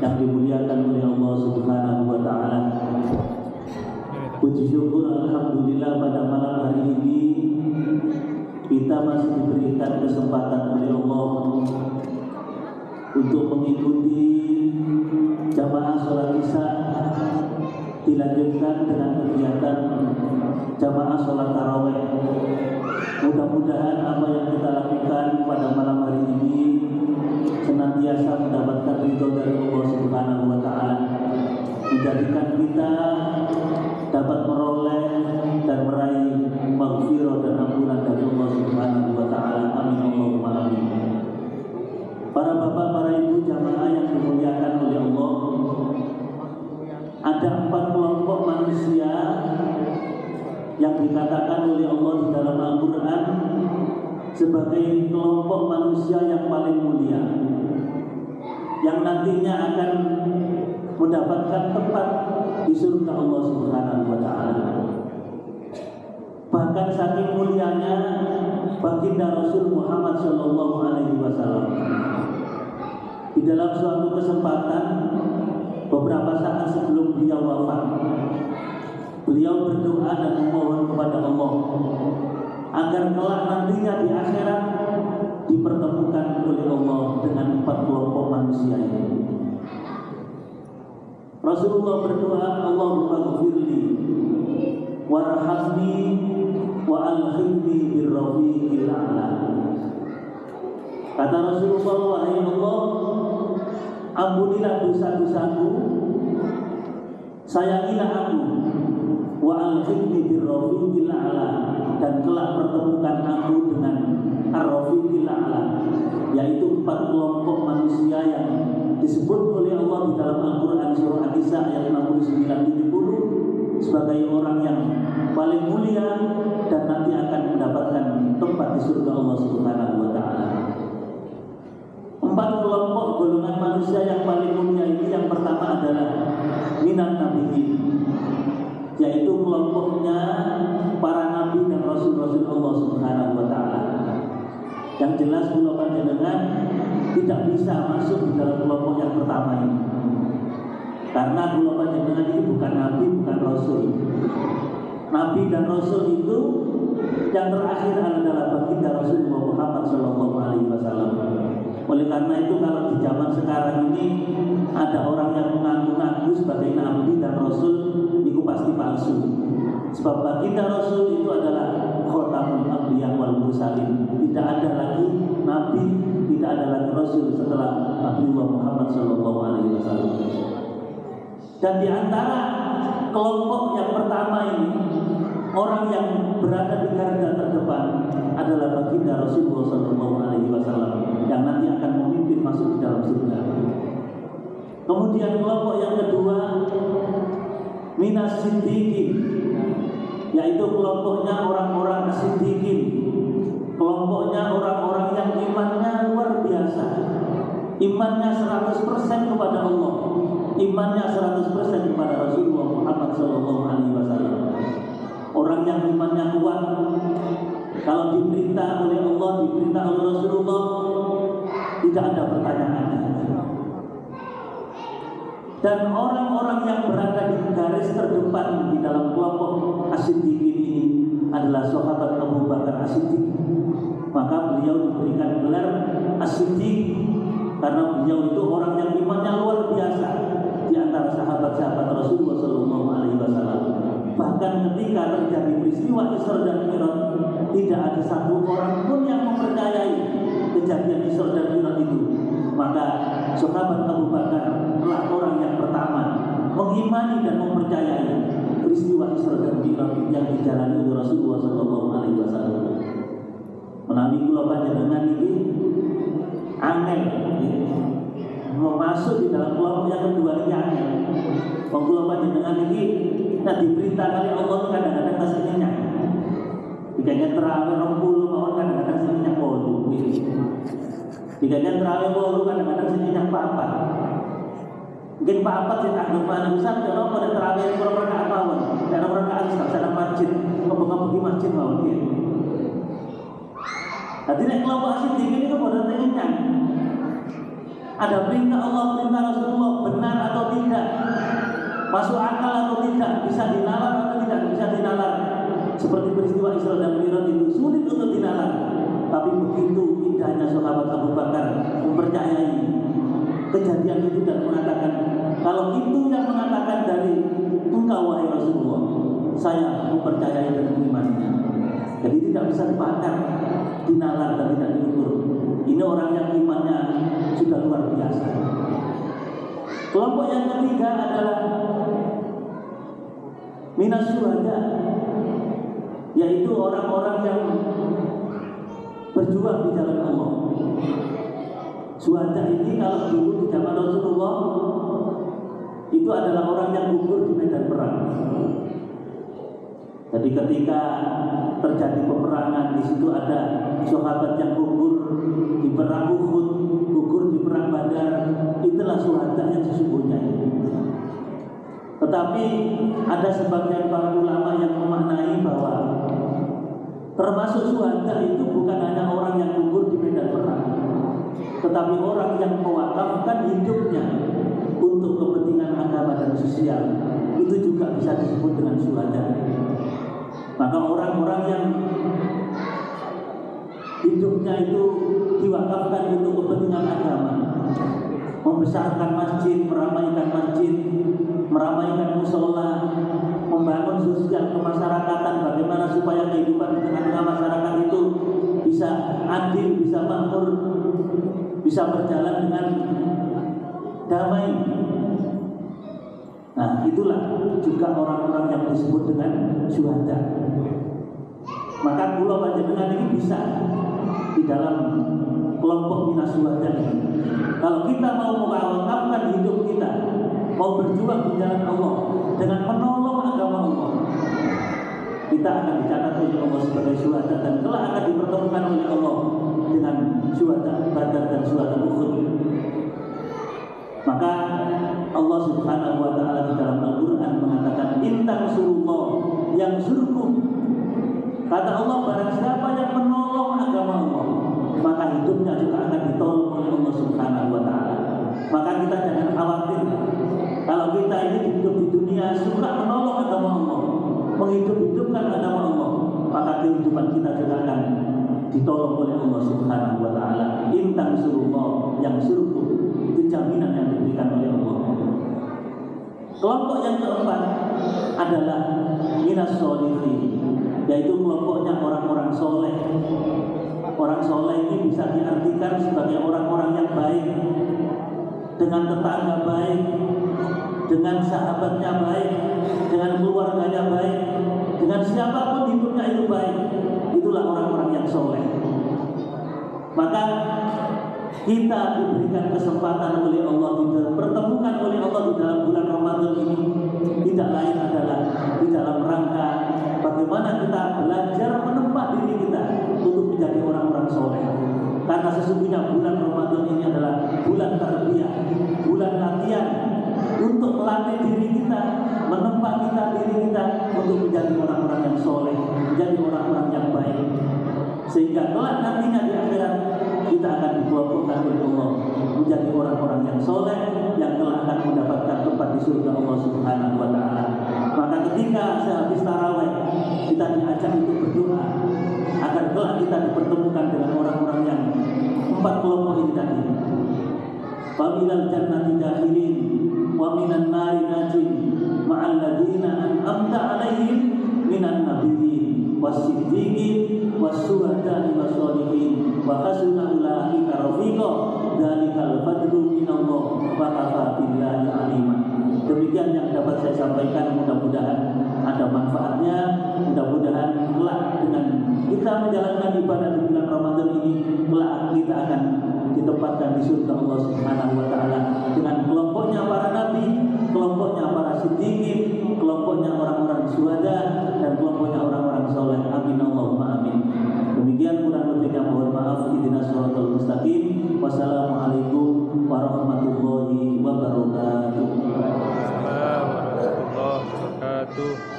yang dimuliakan oleh Allah Subhanahu wa taala. Puji syukur alhamdulillah pada malam hari ini kita masih diberikan kesempatan oleh Allah untuk mengikuti jamaah sholat Isya, dilanjutkan dengan kegiatan jamaah sholat tarawih. Mudah-mudahan apa yang kita lakukan pada malam hari ini senantiasa mendapatkan ridho dari Allah Subhanahu wa taala, menjadikan kita dapat meroleh dan meraih maghfirah dan ampunan dari Allah Subhanahu wa taala. Amin Allahumma amin. Para bapak, para ibu jamaah yang dimuliakan oleh Allah, ada 4 kelompok manusia yang dikatakan oleh Allah di dalam Al-Quran sebagai kelompok manusia yang paling mulia, yang nantinya akan mendapatkan tempat di surga Allah Subhanahu wa taala. Bahkan saking mulianya baginda Rasul Muhammad sallallahu alaihi wasallam, di dalam suatu kesempatan beberapa saat sebelum beliau wafat, beliau berdoa dan memohon kepada Allah agar kelak nantinya di akhirat dipertemukan oleh Allah dengan 4 kelompok manusia ini. Rasulullah berdoa, Allahumma ghfirli warhamni wa alhiqni birrafiqil a'la. Kata Rasulullah, wahai Allah, ampunilah dosa-dosaku, sayangilah aku, wa alhiqni birrafiqil a'la, dan kelak pertemukan aku dengan ar-rafiqil a'la, yaitu 4 kelompok manusia yang disebut oleh Allah di dalam Al-Quran surah An-Nisa ayat 69-70 sebagai orang yang paling mulia dan nanti akan mendapatkan tempat di surga Allah Subhanahu wa taala. 4 kelompok golongan manusia yang paling mulia ini, yang pertama adalah minan nabiyyin, yaitu kelompoknya para nabi dan rasul-rasul Allah Subhanahu wa taala. Yang jelas kula panjenengan tidak bisa masuk di dalam kelompok yang pertama ini, karena kula panjenengan ini bukan nabi, bukan rasul. Nabi dan rasul itu yang terakhir adalah baginda Rasulullah Muhammad sallallahu alaihi wasallam. Oleh karena itu kalau di zaman sekarang ini ada orang yang mengaku-ngaku sebagai nabi dan rasul, itu pasti palsu. Sebab baginda Rasul itu adalah khotamul anbiya wal mursalin. Tidak ada lagi nabi, tidak ada lagi rasul setelah Nabiullah Muhammad sallallahu alaihi wasallam. Dan di antara kelompok yang pertama ini, orang yang berada di garda terdepan adalah baginda Rasulullah sallallahu alaihi wasallam yang nanti akan memimpin masuk di dalam surga. Kemudian kelompok yang kedua, minas siddiqin, yaitu kelompoknya orang-orang as-siddiqin, kelompoknya orang-orang yang imannya luar biasa, imannya 100% kepada Allah, imannya 100% kepada Rasulullah Muhammad sallallahu alaihi wasallam. Orang yang imannya kuat, kalau diperintah oleh Allah, diperintah oleh Rasulullah, tidak ada pertanyaan. Dan orang-orang yang berada di garis terdepan di dalam kelompok as-siddiqin ini adalah sahabat Abu Bakar as-Siddiq. Maka beliau diberikan gelar as-Siddiq karena beliau itu orang yang imannya luar biasa di antara sahabat-sahabat Rasulullah sallallahu alaihi wasallam. Bahkan ketika terjadi peristiwa Isra dan Mi'raj, tidak ada satu orang pun yang mempercayai kejadian Isra dan Mi'raj itu. Maka sahabat Abu Bakar adalah orang yang pertama mengimani dan mempercayai peristiwa Isra dan Mi'raj yang dijalani oleh Rasulullah sallallahu alaihi wasallam. Menawi kula panjenengan iki angel mau masuk di dalam kelompok yang kedua ini angel. Wong kula panjenengan iki nek diperintah kali Allah kadang-kadang tas nyenyak. Dikanya terawih 20 mawon kadang-kadang nyenyak 8. Dikanya terawih 8 kadang-kadang nyenyak 4. Mungkin 4 sing anggap ana bisa kalau pada terawih kurang rakaat mawon. Dan orang rakaat sak masjid, ngomong-ngomong di masjid mawon iki. Jadi nek kelompok asing ini kan pada nyenyak. Ada perintah Allah, perintah Rasulullah, benar atau tidak, masuk akal atau tidak, bisa dinalar atau tidak bisa dinalar. Seperti peristiwa Isra dan Mi'raj itu sulit untuk dinalar. Tapi begitu indahnya sahabat Abu Bakar mempercayai kejadian itu dan mengatakan, kalau itu yang mengatakan dari engkau wahai Rasulullah, saya mempercayai dan berimannya. Jadi tidak bisa dipakar, dinalar dan tidak diukur. Ini orang yang imannya sudah luar biasa. Kelompok yang ketiga adalah minas syuhada, yaitu orang-orang yang berjuang di jalan Allah. Syuhada ini kalau dulu di zaman Rasulullah itu adalah orang yang gugur di medan perang. Jadi ketika terjadi peperangan, di situ ada sahabat yang gugur di perang Uhud, gugur di perang Badar, itulah syuhada yang sesungguhnya. Tetapi ada sebagian para ulama yang memaknai bahwa termasuk syuhada itu bukan hanya orang yang gugur di medan perang, tetapi orang yang mewakafkan hidupnya untuk kepentingan agama dan sosial, itu juga bisa disebut dengan syuhada. Maka orang-orang yang hidupnya itu diwakafkan untuk kepentingan agama, membesarkan masjid, meramaikan musola, membangun sosial kemasyarakatan, bagaimana supaya kehidupan di tengah-tengah masyarakat itu bisa adil, bisa makmur, bisa berjalan dengan damai. Nah, itulah juga orang-orang yang disebut dengan syuhada. Maka pulau panjenengan ini bisa di dalam kelompok minas syuhada ini. Kalau kita mau mewakafkan hidup kita, mau berjuang di jalan Allah dengan menolong agama Allah, kita akan dicatat oleh Allah sebagai syuhada dan kelak akan dipertemukan oleh Allah dengan syuhada Badar dan syuhada Uhud. Maka Allah Subhanahu wa taala di dalam Al-Qur'an mengatakan, "In tansurullah yansurkum." Kata Allah, barang siapa yang menolong agama Allah, maka hidupnya juga akan ditolong oleh Allah Subhanahu wa taala. Maka kita jangan khawatir kalau kita ini hidup di dunia suka menolong agama Allah, menghidup-hidupkan agama Allah, maka kehidupan kita juga akan ditolong oleh Allah Subhanahu wa taala. In tansurullah yansurkum. Itu jaminan yang diberikan oleh Allah. Kelompok yang keempat adalah minas sholihin, yaitu kelompoknya orang-orang soleh. Orang soleh ini bisa diartikan sebagai orang-orang yang baik, dengan tetangga baik, dengan sahabatnya baik, dengan keluarganya baik, dengan siapapun hidupnya itu baik. Itulah orang-orang yang soleh. Maka kita diberikan kesempatan oleh Allah, dipertemukan oleh Allah di dalam bulan Ramadan ini, tidak lain adalah di dalam rangka bagaimana kita belajar menempa diri kita untuk menjadi orang-orang soleh. Karena sesungguhnya bulan Ramadan ini adalah bulan tarbiyah, bulan latihan untuk melatih diri kita, menempa diri kita untuk menjadi orang-orang yang soleh, menjadi orang-orang yang baik, sehingga kelak nantinya di akhirat kita akan dikelompokkan oleh Allah menjadi orang-orang yang soleh yang kelak akan mendapatkan tempat di surga Allah Subhanahu wa taala. Maka ketika sehabis tarawih kita diajak untuk berdoa agar kelak kita dipertemukan dengan orang-orang yang empat kelompok ini tadi. Wa minal jannati dakhilin wa minan nari najin ma'al ladzina an'amta 'alaihim minan nabiyyin was-siddiqin was-syuhada'i was-sholihin wa hasuna ulaika rafiqa dzalikal fadlu minallah wa kafa billahi 'alima. Demikian yang dapat saya sampaikan, mudah-mudahan ada manfaatnya, mudah-mudahan kelak dengan kita menjalankan ibadah di bulan Ramadan ini, kelak kita akan ditempatkan di surga Allah Subhanahu wa taala dengan kelompoknya para nabi, kelompoknya para siddiqin, kelompoknya orang-orang syuhada dan kelompoknya orang-orang soleh. Amin Allahumma amin. Demikian kurang lebihnya mohon maaf. Ihdinas shiratal mustaqim. Wassalamualaikum warahmatullahi wabarakatuh. Waalaikumsalam warahmatullahi wabarakatuh.